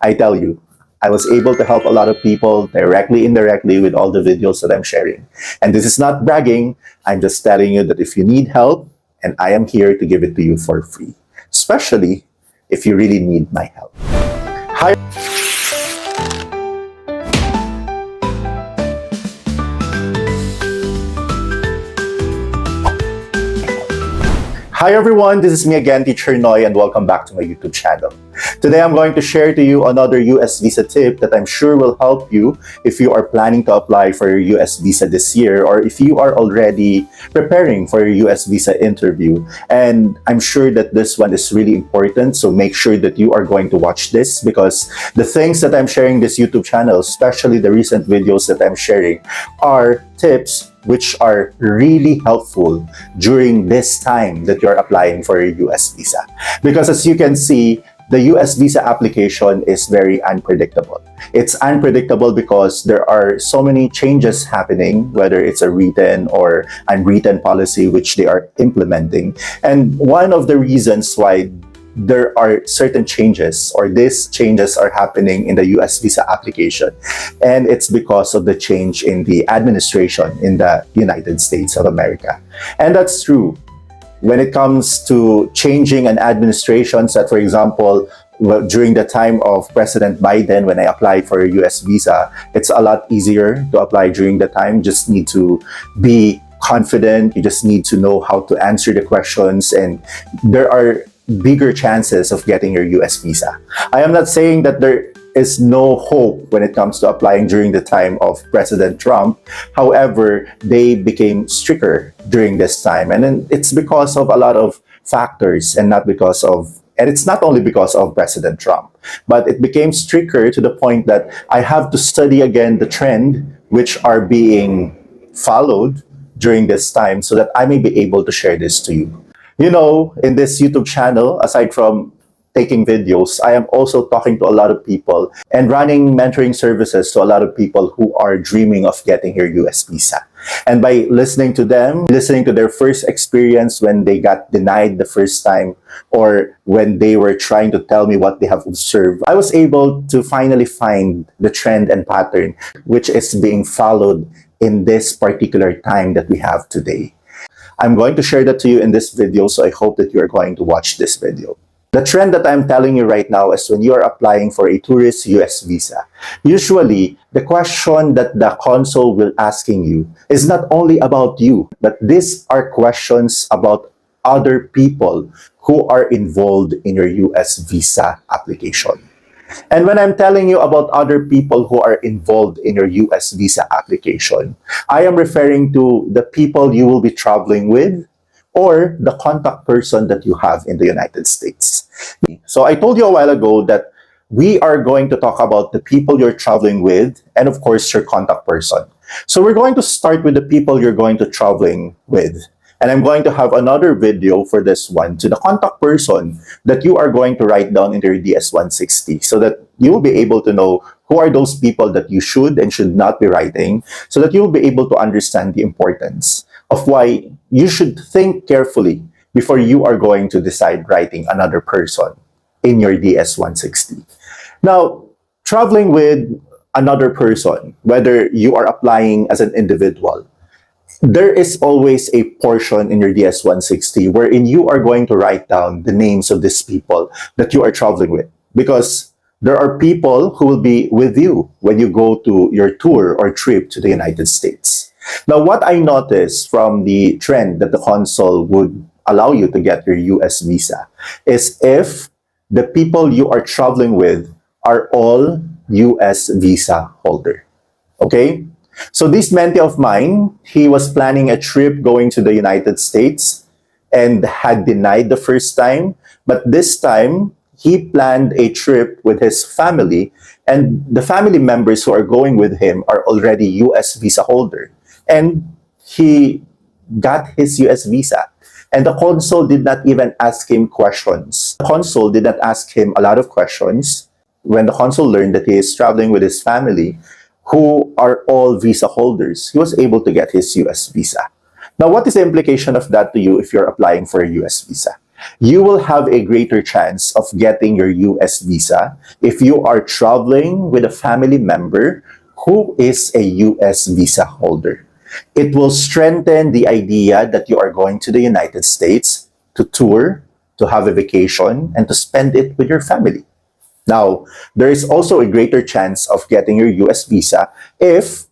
I tell you, I was able to help a lot of people directly, indirectly with all the videos that I'm sharing. And this is not bragging. I'm just telling you that if you need help, and I am here to give it to you for free, especially if you really need my help. Hi. Hi everyone, this is me again, Teacher Noy, and welcome back to my YouTube channel. Today I'm going to share to you another US visa tip that I'm sure will help you if you are planning to apply for your US visa this year, or if you are already preparing for your US visa interview. And I'm sure that this one is really important, so make sure that you are going to watch this, because the things that I'm sharing this YouTube channel, especially the recent videos that I'm sharing, are tips which are really helpful during this time that you're applying for a US visa. Because as you can see, the US visa application is very unpredictable. It's unpredictable because there are so many changes happening, whether it's a written or unwritten policy which they are implementing. And one of the reasons why there are certain changes, or these changes are happening in the US visa application, and it's because of the change in the administration in the United States of America. And that's true when it comes to changing an administration. That, for example, during the time of President Biden, when I applied for a US visa, it's a lot easier to apply during the time. You just need to be confident, you just need to know how to answer the questions, and there are bigger chances of getting your US visa. I am not saying that there is no hope when it comes to applying during the time of President Trump. However, they became stricter during this time. And then it's because of a lot of factors, and it's not only because of President Trump, but it became stricter to the point that I have to study again the trend which are being followed during this time, so that I may be able to share this to you. You know, in this YouTube channel, aside from taking videos, I am also talking to a lot of people and running mentoring services to a lot of people who are dreaming of getting your US visa. And by listening to them, listening to their first experience when they got denied the first time, or when they were trying to tell me what they have observed, I was able to finally find the trend and pattern which is being followed in this particular time that we have today. I'm going to share that to you in this video, so I hope that you are going to watch this video. The trend that I'm telling you right now is when you are applying for a tourist US visa. Usually, the question that the consul will asking you is not only about you, but these are questions about other people who are involved in your US visa application. And when I'm telling you about other people who are involved in your US visa application, I am referring to the people you will be traveling with, or the contact person that you have in the United States. So I told you a while ago that we are going to talk about the people you're traveling with, and of course your contact person. So we're going to start with the people you're going to traveling with. And I'm going to have another video for this one to the contact person that you are going to write down in your DS-160, so that you will be able to know who are those people that you should and should not be writing, so that you will be able to understand the importance of why you should think carefully before you are going to decide writing another person in your DS-160. Now, traveling with another person, whether you are applying as an individual, there is always a portion in your DS-160 wherein you are going to write down the names of these people that you are traveling with, because there are people who will be with you when you go to your tour or trip to the United States. Now, what I noticed from the trend that the consul would allow you to get your US visa is if the people you are traveling with are all US visa holder. Okay? So this mentee of mine, he was planning a trip going to the United States and had denied the first time. But this time, he planned a trip with his family, and the family members who are going with him are already US visa holder. And he got his US visa. And the consul did not even ask him questions. The consul did not ask him a lot of questions. When the consul learned that he is traveling with his family, who are all visa holders, he was able to get his US visa. Now, what is the implication of that to you if you're applying for a US visa? You will have a greater chance of getting your US visa if you are traveling with a family member who is a US visa holder. It will strengthen the idea that you are going to the United States to tour, to have a vacation, and to spend it with your family. Now, there is also a greater chance of getting your US visa if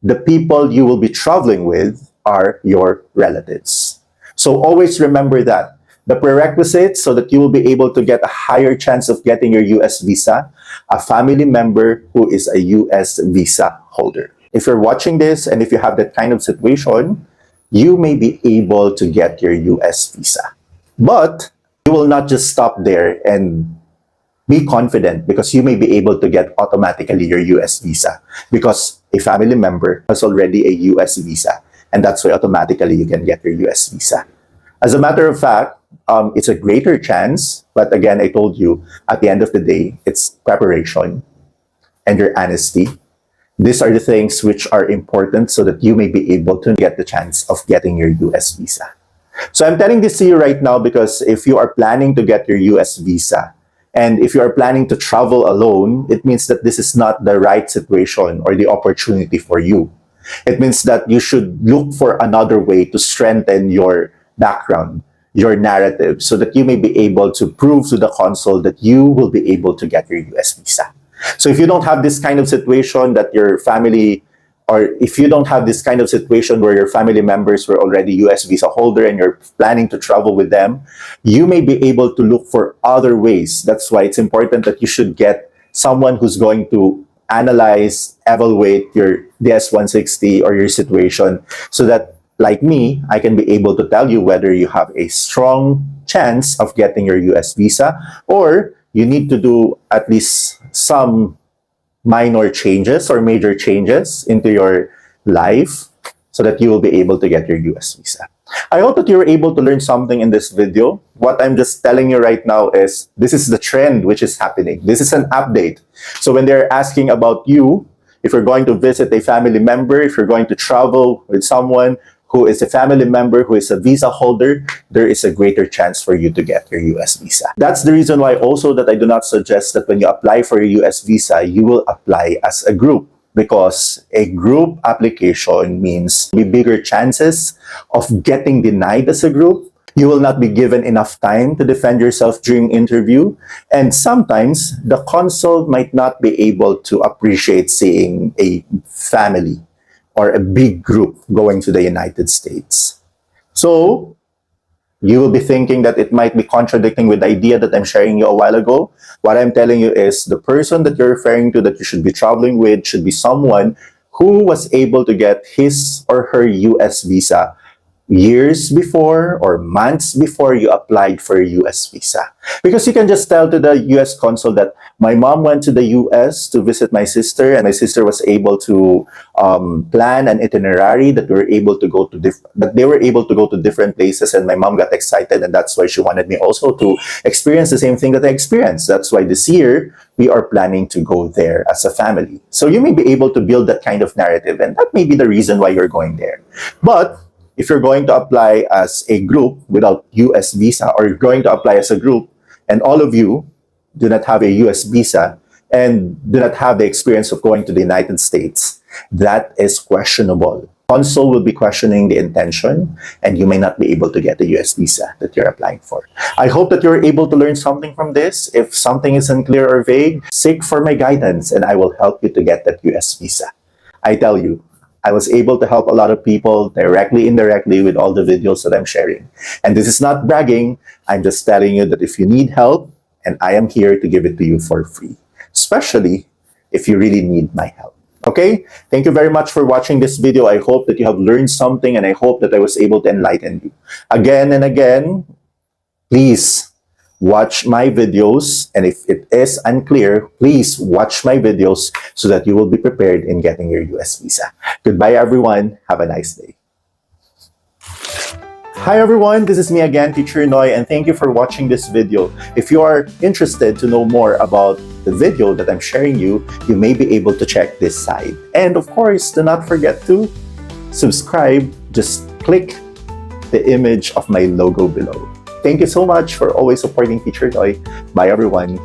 the people you will be traveling with are your relatives. So always remember that. The prerequisites so that you will be able to get a higher chance of getting your US visa, a family member who is a US visa holder. If you're watching this and if you have that kind of situation, you may be able to get your US visa. But you will not just stop there and be confident, because you may be able to get automatically your US visa because a family member has already a US visa, and that's why automatically you can get your US visa. As a matter of fact, it's a greater chance, but again, I told you, at the end of the day, it's preparation and your honesty. These are the things which are important so that you may be able to get the chance of getting your US visa. So I'm telling this to you right now because if you are planning to get your US visa, and if you are planning to travel alone, it means that this is not the right situation or the opportunity for you. It means that you should look for another way to strengthen your background, your narrative, so that you may be able to prove to the consul that you will be able to get your US visa. So if you don't have this kind of situation that your family, or if you don't have this kind of situation where your family members were already US visa holder and you're planning to travel with them, you may be able to look for other ways. That's why it's important that you should get someone who's going to analyze, evaluate your DS-160 or your situation, so that, like me, I can be able to tell you whether you have a strong chance of getting your US visa, or you need to do at least some minor changes or major changes into your life so that you will be able to get your US visa. I hope that you were able to learn something in this video. What I'm just telling you right now is this is the trend which is happening. This is an update. So when they're asking about you, if you're going to visit a family member, if you're going to travel with someone who is a family member, who is a visa holder, there is a greater chance for you to get your US visa. That's the reason why also that I do not suggest that when you apply for a US visa, you will apply as a group, because a group application means bigger chances of getting denied as a group. You will not be given enough time to defend yourself during interview, and sometimes the consul might not be able to appreciate seeing a family or a big group going to the United States. So you will be thinking that it might be contradicting with the idea that I'm sharing you a while ago. What I'm telling you is the person that you're referring to that you should be traveling with should be someone who was able to get his or her US visa years before or months before you applied for a US visa. Because you can just tell to the US consul that my mom went to the US to visit my sister, and my sister was able to plan an itinerary that we were able to go to that they were able to go to different places, and my mom got excited, and that's why she wanted me also to experience the same thing that I experienced. That's why this year we are planning to go there as a family. So you may be able to build that kind of narrative, and that may be the reason why you're going there. But if you're going to apply as a group without US visa, or you're going to apply as a group and all of you do not have a US visa and do not have the experience of going to the United States, that is questionable. Consul will be questioning the intention, and you may not be able to get the US visa that you're applying for. I hope that you're able to learn something from this. If something is unclear or vague, seek for my guidance and I will help you to get that US visa. I tell you, I was able to help a lot of people directly, indirectly with all the videos that I'm sharing. And this is not bragging. I'm just telling you that if you need help, and I am here to give it to you for free, especially if you really need my help. Okay? Thank you very much for watching this video. I hope that you have learned something, and I hope that I was able to enlighten you. Again and again, please watch my videos, and if it is unclear, please watch my videos so that you will be prepared in getting your US visa. Goodbye, everyone. Have a nice day. Hi everyone, this is me again, Teacher Noy, and thank you for watching this video. If you are interested to know more about the video that I'm sharing you, you may be able to check this side. And of course, do not forget to subscribe. Just click the image of my logo below. Thank you so much for always supporting Teacher Noy. Bye everyone.